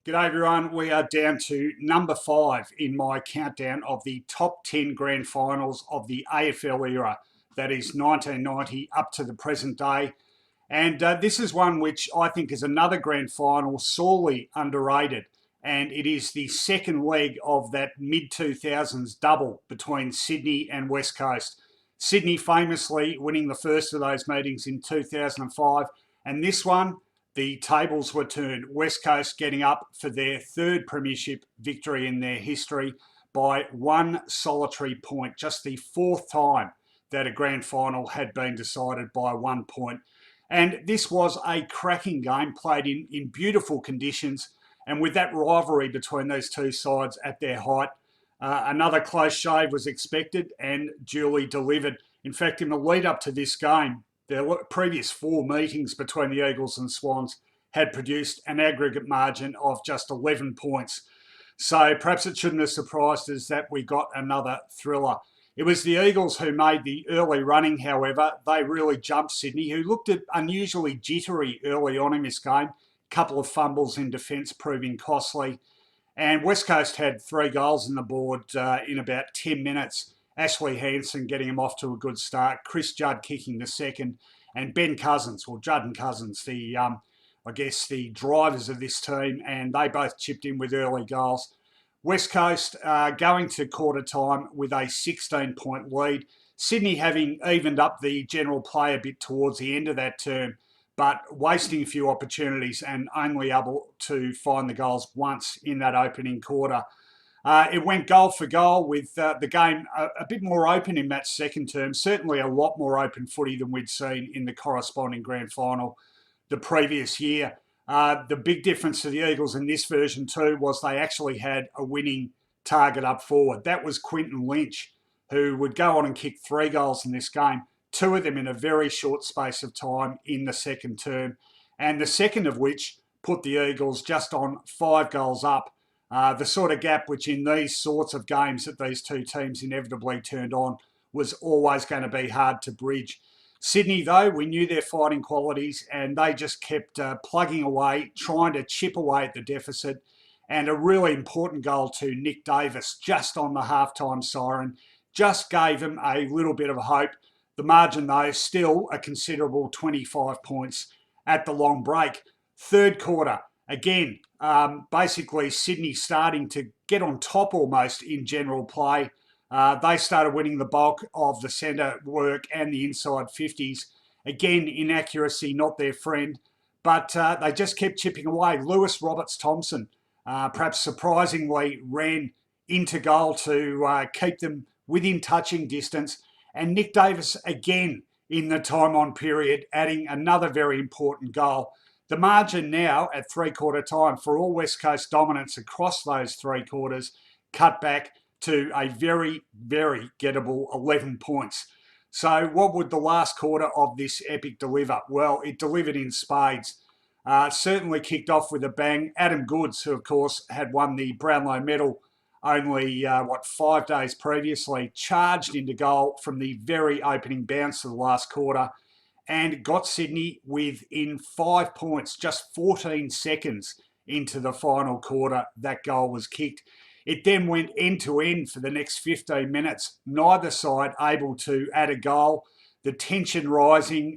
G'day everyone, we are down to number 5 in my countdown of the top 10 grand finals of the AFL era. That is 1990 up to the present day. And this is one which I think is another grand final sorely underrated. And it is the second leg of that mid-2000s double between Sydney and West Coast. Sydney famously winning the first of those meetings in 2005. And this one, the tables were turned. West Coast getting up for their third premiership victory in their history by one solitary point. Just the fourth time that a grand final had been decided by 1 point. And this was a cracking game played in beautiful conditions. And with that rivalry between these two sides at their height, another close shave was expected and duly delivered. In fact, in the lead up to this game, the previous 4 meetings between the Eagles and Swans had produced an aggregate margin of just 11 points. So perhaps it shouldn't have surprised us that we got another thriller. It was the Eagles who made the early running, however. They really jumped Sydney, who looked unusually jittery early on in this game. A couple of fumbles in defence proving costly. And West Coast had 3 goals on the board in about 10 minutes. Ashley Hansen getting him off to a good start. Chris Judd kicking the second. And Ben Cousins, or Judd and Cousins, the drivers of this team. And they both chipped in with early goals. West Coast going to quarter time with a 16-point lead. Sydney having evened up the general play a bit towards the end of that term, but wasting a few opportunities and only able to find the goals once in that opening quarter. It went goal for goal with the game a bit more open in that second term, certainly a lot more open footy than we'd seen in the corresponding grand final the previous year. The big difference to the Eagles in this version too was they actually had a winning target up forward. That was Quinton Lynch, who would go on and kick 3 goals in this game, 2 of them in a very short space of time in the second term, and the second of which put the Eagles just on 5 goals up. The sort of gap which in these sorts of games that these two teams inevitably turned on was always going to be hard to bridge. Sydney, though, we knew their fighting qualities and they just kept plugging away, trying to chip away at the deficit. And a really important goal to Nick Davis just on the halftime siren just gave them a little bit of hope. The margin, though, still a considerable 25 points at the long break. Third quarter, again, basically Sydney starting to get on top almost in general play. They started winning the bulk of the centre work and the inside 50s. Again, inaccuracy, not their friend, but they just kept chipping away. Lewis Roberts-Thompson, perhaps surprisingly, ran into goal to keep them within touching distance. And Nick Davis, again, in the time-on period, adding another very important goal. The margin now at 3-quarter time for all West Coast dominance across those 3 quarters cut back to a very, very gettable 11 points. So what would the last quarter of this epic deliver? Well, it delivered in spades. Certainly kicked off with a bang. Adam Goodes, who of course had won the Brownlow medal only, 5 days previously, charged into goal from the very opening bounce of the last quarter and got Sydney within 5 points, just 14 seconds into the final quarter. That goal was kicked. It then went end to end for the next 15 minutes, neither side able to add a goal. The tension rising,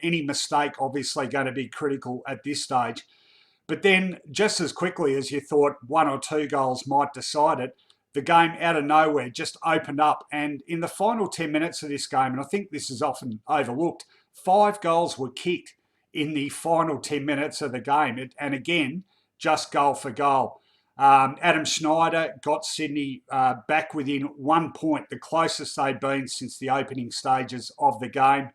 any mistake obviously going to be critical at this stage. But then just as quickly as you thought 1 or 2 goals might decide it, the game out of nowhere just opened up. And in the final 10 minutes of this game, and I think this is often overlooked, 5 goals were kicked in the final 10 minutes of the game. And again, just goal for goal. Adam Schneider got Sydney back within 1 point, the closest they'd been since the opening stages of the game.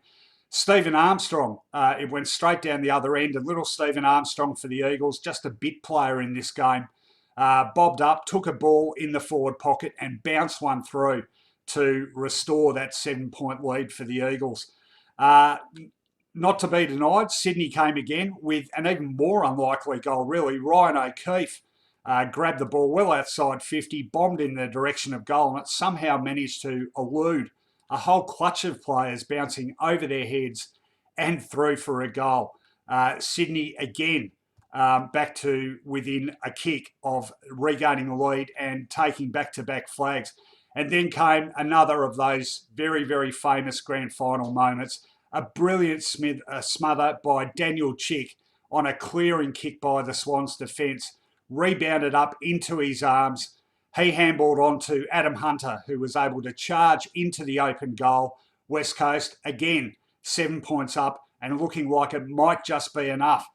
Stephen Armstrong, it went straight down the other end, and little Stephen Armstrong for the Eagles, just a bit player in this game, bobbed up, took a ball in the forward pocket and bounced one through to restore that 7-point lead for the Eagles. Not to be denied, Sydney came again with an even more unlikely goal, really. Ryan O'Keefe grabbed the ball well outside 50, bombed in the direction of goal, and it somehow managed to elude a whole clutch of players bouncing over their heads and through for a goal. Sydney, again, back to within a kick of regaining the lead and taking back-to-back flags. And then came another of those very, very famous grand final moments, a brilliant smother by Daniel Chick on a clearing kick by the Swans defence, rebounded up into his arms. He handballed on to Adam Hunter, who was able to charge into the open goal. West Coast, again, 7 points up and looking like it might just be enough.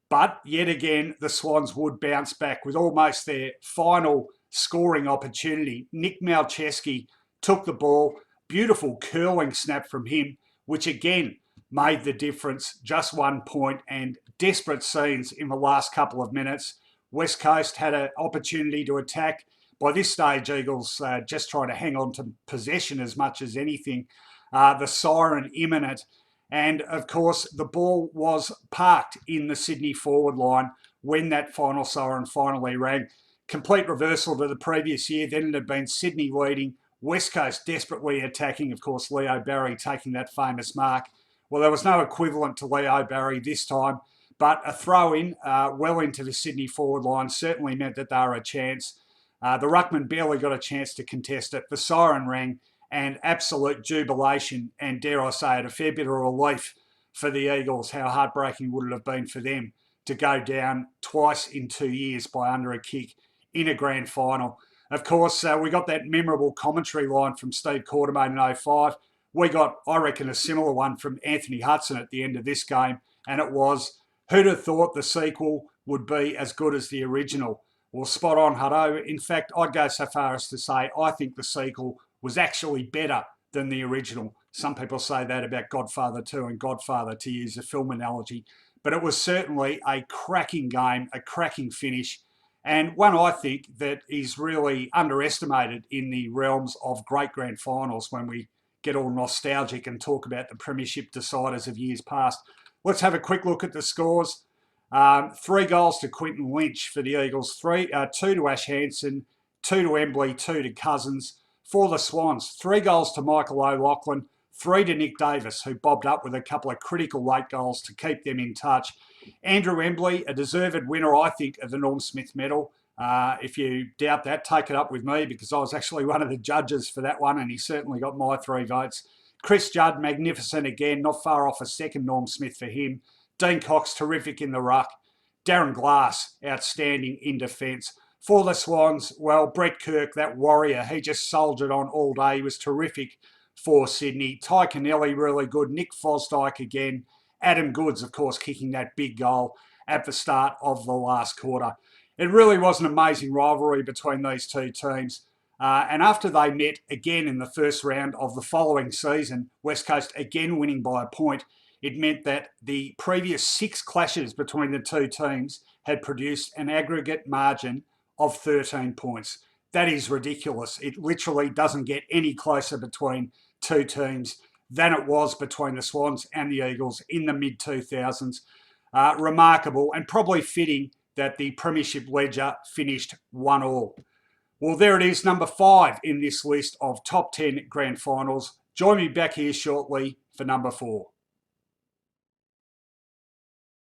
But yet again, the Swans would bounce back with almost their final scoring opportunity. Nick Malcheski took the ball, beautiful curling snap from him, which again made the difference, just 1 point, and desperate scenes in the last couple of minutes. West Coast had an opportunity to attack. By this stage, Eagles just trying to hang on to possession as much as anything. The siren imminent. And of course, the ball was parked in the Sydney forward line when that final siren finally rang. Complete reversal to the previous year. Then it had been Sydney leading, West Coast desperately attacking. Of course, Leo Barry taking that famous mark. Well, there was no equivalent to Leo Barry this time, but a throw-in well into the Sydney forward line certainly meant that they were a chance. The ruckman barely got a chance to contest it. The siren rang, and absolute jubilation, and dare I say it, a fair bit of relief for the Eagles. How heartbreaking would it have been for them to go down twice in 2 years by under a kick in a grand final? Of course, we got that memorable commentary line from Steve Quartermain in 2005. We got, I reckon, a similar one from Anthony Hudson at the end of this game, and it was, who'd have thought the sequel would be as good as the original? Well, spot on, Hutto. In fact, I'd go so far as to say I think the sequel was actually better than the original. Some people say that about Godfather 2 and Godfather, to use a film analogy. But it was certainly a cracking game, a cracking finish, and one I think that is really underestimated in the realms of great grand finals when we get all nostalgic and talk about the premiership deciders of years past. Let's have a quick look at the scores. 3 goals to Quinton Lynch for the Eagles, 2 to Ash Hansen, 2 to Embley, 2 to Cousins. For the Swans, 3 goals to Michael O'Loughlin, 3 to Nick Davis, who bobbed up with a couple of critical late goals to keep them in touch. Andrew Embley, a deserved winner, I think, of the Norm Smith medal. If you doubt that, take it up with me, because I was actually one of the judges for that one, and he certainly got my 3 votes. Chris Judd, magnificent again, not far off a second Norm Smith for him. Dean Cox, terrific in the ruck. Darren Glass, outstanding in defence. For the Swans, well, Brett Kirk, that warrior, he just soldiered on all day. He was terrific for Sydney. Ty Kennelly, really good. Nick Fosdyke again. Adam Goods, of course, kicking that big goal at the start of the last quarter. It really was an amazing rivalry between these two teams. And after they met again in the first round of the following season, West Coast again winning by a point, it meant that the previous 6 clashes between the two teams had produced an aggregate margin of 13 points. That is ridiculous. It literally doesn't get any closer between two teams than it was between the Swans and the Eagles in the mid-2000s. Remarkable, and probably fitting that the premiership ledger finished 1-1. Well, there it is, number 5 in this list of top 10 grand finals. Join me back here shortly for number 4.